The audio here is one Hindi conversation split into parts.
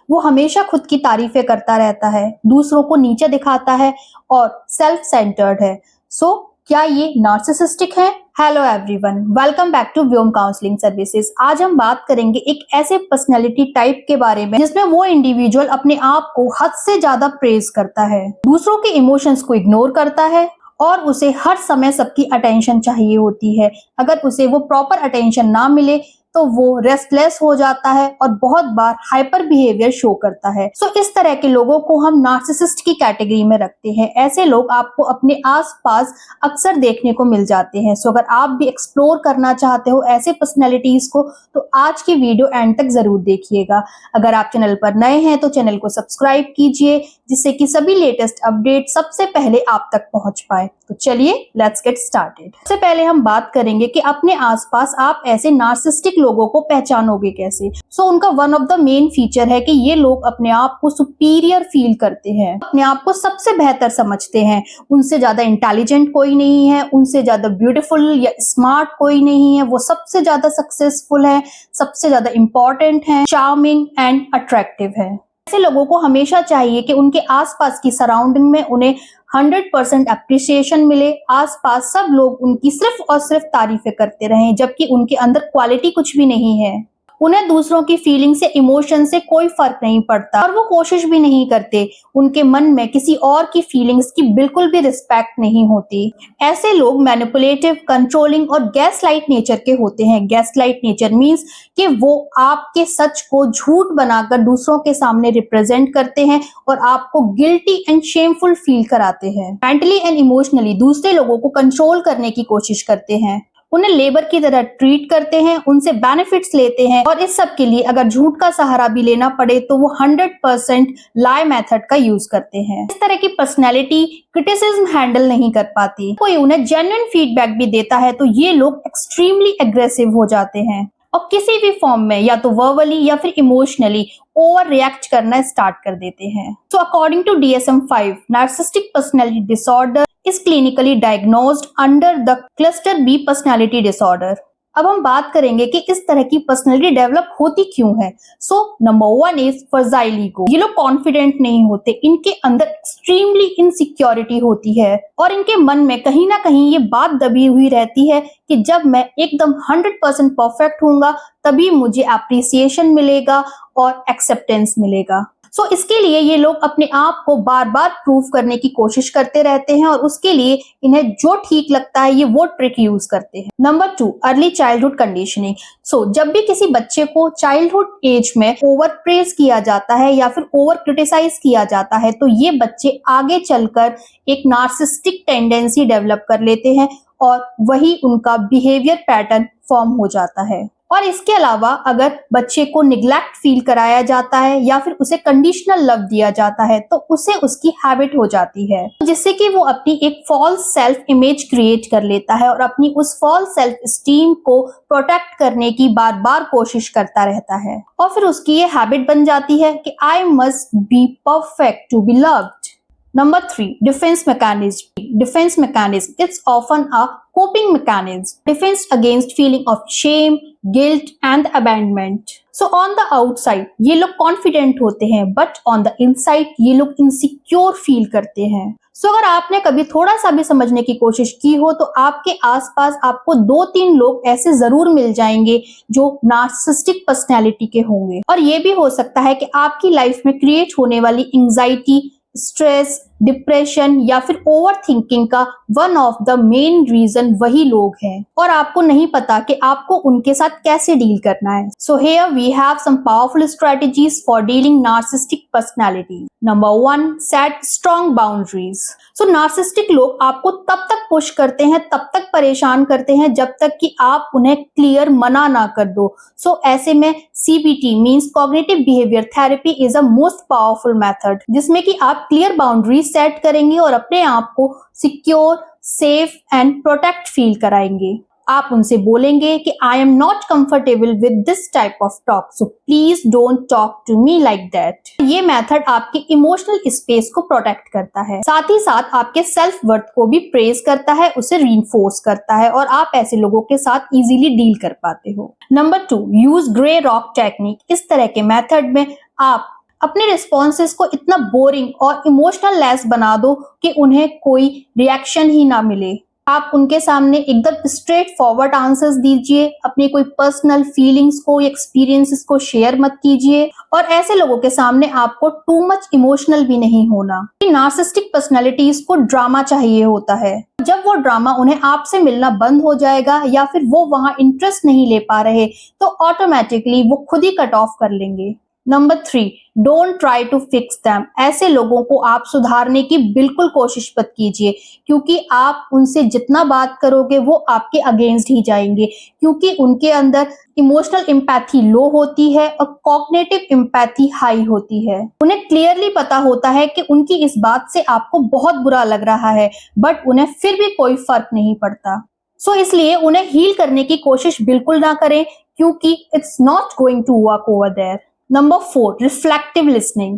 वो हमेशा खुद की तारीफें करता रहता है, दूसरों को नीचे दिखाता है और सेल्फ सेंटर्ड है। सो क्या ये नार्सिसिस्टिक है? Hello everyone, welcome back to Vyom counselling services. आज हम बात करेंगे एक ऐसे पर्सनैलिटी टाइप के बारे में जिसमें वो इंडिविजुअल अपने आप को हद से ज्यादा प्रेज करता है, दूसरों के इमोशंस को इग्नोर करता है और उसे हर समय सबकी अटेंशन चाहिए होती है। अगर उसे वो प्रॉपर अटेंशन ना मिले तो वो रेस्टलेस हो जाता है और बहुत बार हाइपर बिहेवियर शो करता है। सो इस तरह के लोगों को हम नार्सिसिस्ट की कैटेगरी में रखते हैं। ऐसे लोग आपको अपने आसपास अक्सर देखने को मिल जाते हैं। सो अगर आप भी एक्सप्लोर करना चाहते हो ऐसे पर्सनैलिटीज को तो आज की वीडियो एंड तक जरूर देखिएगा। अगर आप चैनल पर नए हैं तो चैनल को सब्सक्राइब कीजिए जिससे कि सभी लेटेस्ट अपडेट सबसे पहले आप तक पहुंच पाए। तो चलिए लेट्स गेट स्टार्टेड। सबसे पहले हम बात करेंगे कि अपने आसपास आप ऐसे नार्सिसिस्टिक लोगों को पहचानोगे कैसे। सो उनका one of the main feature है कि ये लोग अपने आप को सुपीरियर फील करते हैं, अपने आप को सबसे बेहतर समझते हैं। उनसे ज्यादा इंटेलिजेंट कोई नहीं है, उनसे ज्यादा ब्यूटीफुल या स्मार्ट कोई नहीं है। वो सबसे ज्यादा सक्सेसफुल है, सबसे ज्यादा इंपॉर्टेंट है, चार्मिंग एंड अट्रैक्टिव है। ऐसे लोगों को हमेशा चाहिए कि उनके आसपास की सराउंडिंग में उन्हें 100% अप्रिसिएशन मिले। आसपास सब लोग उनकी सिर्फ और सिर्फ तारीफें करते रहें जबकि उनके अंदर क्वालिटी कुछ भी नहीं है। उन्हें दूसरों की फीलिंग से, इमोशन से कोई फर्क नहीं पड़ता और वो कोशिश भी नहीं करते। उनके मन में किसी और की फीलिंग्स की बिल्कुल भी रिस्पेक्ट नहीं होती। ऐसे लोग मैनिपुलेटिव, कंट्रोलिंग और गैसलाइट नेचर के होते हैं। गैसलाइट नेचर मींस कि वो आपके सच को झूठ बनाकर दूसरों के सामने रिप्रेजेंट करते हैं और आपको गिल्टी एंड शेमफुल फील कराते हैं। मेंटली एंड इमोशनली दूसरे लोगों को कंट्रोल करने की कोशिश करते हैं, उन्हें लेबर की तरह ट्रीट करते हैं, उनसे बेनिफिट्स लेते हैं और इस सब के लिए अगर झूठ का सहारा भी लेना पड़े तो वो 100% लाई मेथड का यूज करते हैं। इस तरह की पर्सनैलिटी क्रिटिसिज्म हैंडल नहीं कर पाती। कोई उन्हें जेन्युइन फीडबैक भी देता है तो ये लोग एक्सट्रीमली एग्रेसिव हो जाते हैं और किसी भी फॉर्म में या तो वर्बली या फिर इमोशनली ओवर रिएक्ट करना स्टार्ट कर देते हैं। So according to DSM-5, narcissistic personality disorder is clinically diagnosed under the cluster B personality disorder। अब हम बात करेंगे कि इस तरह की पर्सनैलिटी डेवलप होती क्यों है। So number 1 is fragile ego. ये लोग कॉन्फिडेंट नहीं होते, इनके अंदर एक्सट्रीमली इनसिक्योरिटी होती है और इनके मन में कहीं ना कहीं ये बात दबी हुई रहती है कि जब मैं एकदम 100% परफेक्ट होऊंगा तभी मुझे अप्रिसिएशन मिलेगा और एक्सेप्टेंस मिलेगा। सो इसके लिए ये लोग अपने आप को बार बार प्रूव करने की कोशिश करते रहते हैं और उसके लिए इन्हें जो ठीक लगता है ये वो ट्रिक यूज करते हैं। Number 2, early childhood conditioning. So जब भी किसी बच्चे को चाइल्डहुड एज में ओवर प्रेज किया जाता है या फिर ओवर क्रिटिसाइज किया जाता है तो ये बच्चे आगे चलकर एक नार्सिसिस्टिक टेंडेंसी डेवलप कर लेते हैं और वही उनका बिहेवियर पैटर्न फॉर्म हो जाता है। और इसके अलावा अगर बच्चे को निग्लेक्ट फील कराया जाता है या फिर उसे कंडीशनल लव दिया जाता है तो उसे उसकी हैबिट हो जाती है, जिससे कि वो अपनी एक फॉल्स सेल्फ इमेज क्रिएट कर लेता है और अपनी उस फॉल्स सेल्फ स्टीम को प्रोटेक्ट करने की बार बार कोशिश करता रहता है और फिर उसकी ये हैबिट बन जाती है कि I must be perfect to be loved. Number 3, defense mechanism. Defense mechanism. It's often a coping mechanism. Defense against feeling of shame, guilt and abandonment. So on the outside ये लोग confident होते हैं but on the inside ये लोग insecure feel करते हैं। So अगर आपने कभी थोड़ा सा भी समझने की कोशिश की हो तो आपके आसपास आपको 2-3 लोग ऐसे जरूर मिल जाएंगे जो नार्सिसिस्टिक पर्सनैलिटी के होंगे और ये भी हो सकता है कि आपकी लाइफ में क्रिएट होने वाली एंजाइटी, स्ट्रेस, डिप्रेशन या फिर ओवर थिंकिंग का one of the main reason वही लोग हैं और आपको नहीं पता कि आपको उनके साथ कैसे डील करना है। So here we have some powerful strategies for dealing narcissistic personality. Number 1, set strong boundaries. So narcissistic लोग आपको तब तक पुश करते हैं, तब तक परेशान करते हैं जब तक कि आप उन्हें क्लियर मना ना कर दो। सो ऐसे में CBT means cognitive behaviour therapy is a most powerful method जिसमें कि आप क्लियर बाउंड्रीज सेट करेंगे और अपने आप को secure, safe and protect feel कराएंगे। आप उनसे बोलेंगे कि I am not comfortable with this type of talk, so please don't talk to me like that. ये मेथड आपके इमोशनल स्पेस को प्रोटेक्ट करता है, साथ ही साथ आपके सेल्फ वर्थ को भी प्रेज करता है, उसे रीइंफोर्स करता है और आप ऐसे लोगों के साथ इजीली डील कर पाते हो। Number 2, use grey rock technique. इस तरह के मेथड में आप अपने रिस्पॉन्सेस को इतना बोरिंग और इमोशनल लेस बना दो कि उन्हें कोई रिएक्शन ही ना मिले। आप उनके सामने एकदम स्ट्रेट फॉरवर्ड आंसर्स दीजिए, अपनी कोई पर्सनल फीलिंग्स को, एक्सपीरियंसेस को शेयर मत कीजिए और ऐसे लोगों के सामने आपको टू मच इमोशनल भी नहीं होना। नार्सिसिस्टिक पर्सनैलिटीज को ड्रामा चाहिए होता है। जब वो ड्रामा उन्हें आपसे मिलना बंद हो जाएगा या फिर वो वहां इंटरेस्ट नहीं ले पा रहे तो ऑटोमेटिकली वो खुद ही कट ऑफ कर लेंगे। Number 3, don't try to fix them. ऐसे लोगों को आप सुधारने की बिल्कुल कोशिश मत कीजिए, क्योंकि आप उनसे जितना बात करोगे वो आपके अगेंस्ट ही जाएंगे, क्योंकि उनके अंदर इमोशनल एम्पैथी लो होती है और कॉग्निटिव एम्पैथी हाई होती है। उन्हें क्लियरली पता होता है कि उनकी इस बात से आपको बहुत बुरा लग रहा है, बट उन्हें फिर भी कोई फर्क नहीं पड़ता। सो इसलिए उन्हें हील करने की कोशिश बिल्कुल ना करें, क्योंकि it's not going to work over there. Number 4, reflective listening.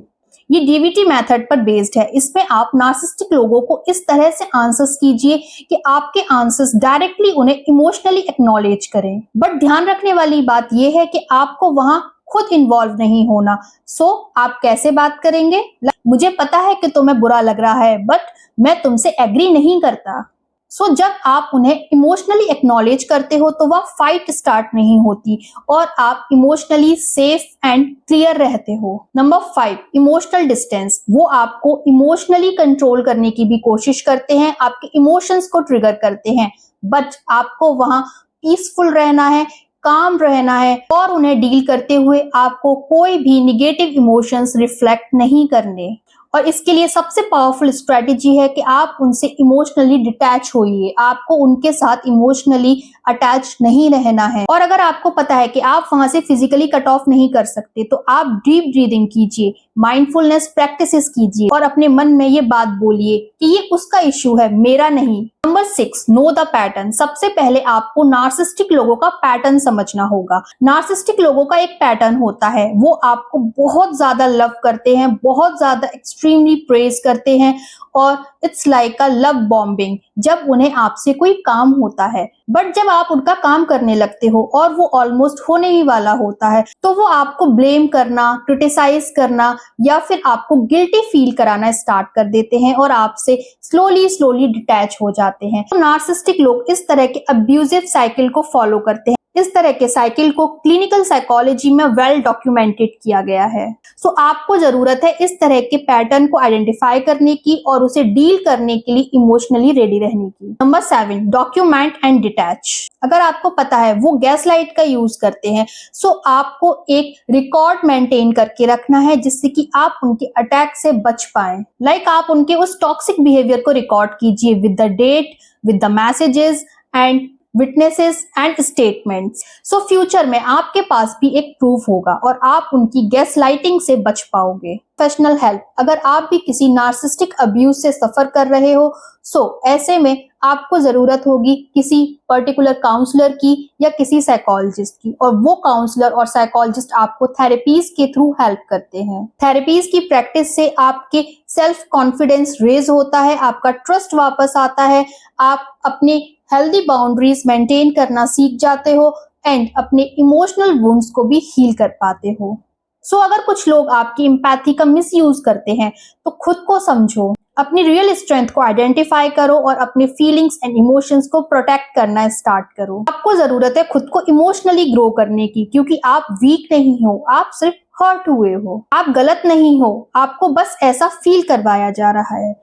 ये डीवीटी मेथड पर बेस्ड है। इसमें आप नार्सिसिस्टिक लोगों को इस तरह से आंसर्स कीजिए कि आपके आंसर्स डायरेक्टली उन्हें इमोशनली एक्नॉलेज करें। बट ध्यान रखने वाली बात यह है कि आपको वहां खुद इन्वॉल्व नहीं होना। सो आप कैसे बात करेंगे? मुझे पता है कि तुम्हें बुरा लग रहा है, बट मैं तुमसे एग्री नहीं करता। सो जब आप उन्हें इमोशनली एक्नॉलेज करते हो तो वह फाइट स्टार्ट नहीं होती और आप इमोशनली सेफ एंड क्लियर रहते हो। Number 5, emotional distance. वो आपको इमोशनली कंट्रोल करने की भी कोशिश करते हैं, आपके इमोशंस को ट्रिगर करते हैं, बट आपको वहां पीसफुल रहना है, काम रहना है और उन्हें डील करते हुए आपको कोई भी निगेटिव इमोशंस रिफ्लेक्ट नहीं करने। और इसके लिए सबसे पावरफुल स्ट्रेटेजी है कि आप उनसे इमोशनली डिटैच होइए। आपको उनके साथ इमोशनली अटैच नहीं रहना है। और अगर आपको पता है कि आप वहां से फिजिकली कट ऑफ नहीं कर सकते तो आप डीप ब्रीदिंग कीजिए, माइंडफुलनेस प्रैक्टिसेस कीजिए और अपने मन में ये बात बोलिए कि ये उसका इश्यू है, मेरा नहीं। Number 6, know the pattern. सबसे पहले आपको नार्सिसिस्टिक लोगों का पैटर्न समझना होगा। नार्सिसिस्टिक लोगों का एक पैटर्न होता है, वो आपको बहुत ज्यादा लव करते हैं, बहुत ज्यादा एक्सट्रीमली प्रेज करते हैं और it's like a love bombing जब उन्हें आपसे कोई काम होता है। बट जब आप उनका काम करने लगते हो और वो ऑलमोस्ट होने ही वाला होता है तो वो आपको ब्लेम करना, क्रिटिसाइज करना या फिर आपको गिल्टी फील कराना स्टार्ट कर देते हैं और आपसे स्लोली डिटैच हो जाते हैं। तो नार्सिसिस्टिक लोग इस तरह के अब्यूजिव साइकिल को फॉलो करते हैं। इस तरह के साइकिल को क्लिनिकल साइकोलॉजी में वेल डॉक्यूमेंटेड किया गया है। सो आपको जरूरत है इस तरह के पैटर्न को आइडेंटिफाई करने की और उसे डील करने के लिए इमोशनली रेडी रहने की। Number 7, document and detach. अगर आपको पता है वो गैसलाइट का यूज करते हैं, सो आपको एक रिकॉर्ड मेंटेन करके रखना है जिससे कि आप उनके अटैक से बच पाए। लाइक आप उनके उस टॉक्सिक बिहेवियर को रिकॉर्ड कीजिए with the date, with the messages and witnesses and statements. So future में आपके पास भी एक प्रूफ होगा और आप उनकी गैसलाइटिंग से बच पाओगे। Professional help. अगर आप भी किसी नार्सिसिस्टिक अब्यूज से सफर कर रहे हो, सो ऐसे में आपको जरूरत होगी किसी पर्टिकुलर काउंसलर की या किसी साइकोलॉजिस्ट की, और वो काउंसलर और साइकोलॉजिस्ट आपको थेरेपीज के थ्रू हेल्प करते हैं। थेरेपीज की प्रैक्टिस से आपके सेल्फ कॉन्फिडेंस रेज होता है, आपका ट्रस्ट वापस आता है, आप अपने हेल्दी बाउंड्रीज मेंटेन करना सीख जाते हो एंड अपने इमोशनल वुंड्स को भी हील कर पाते हो। सो अगर कुछ लोग आपकी एम्पैथी का मिसयूज करते हैं तो खुद को समझो, अपनी रियल स्ट्रेंथ को आइडेंटिफाई करो और अपने फीलिंग्स एंड इमोशंस को प्रोटेक्ट करना स्टार्ट करो। आपको जरूरत है खुद को इमोशनली ग्रो करने की, क्योंकि आप वीक नहीं हो, आप सिर्फ हर्ट हुए हो। आप गलत नहीं हो, आपको बस ऐसा फील करवाया जा रहा है।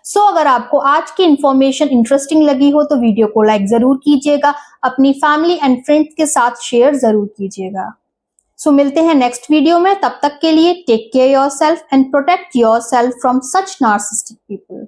सो अगर आपको आज की इंफॉर्मेशन इंटरेस्टिंग लगी हो तो वीडियो को लाइक जरूर कीजिएगा, अपनी फैमिली एंड फ्रेंड्स के साथ शेयर जरूर कीजिएगा। सो मिलते हैं नेक्स्ट वीडियो में, तब तक के लिए take care yourself and protect yourself from such narcissistic people.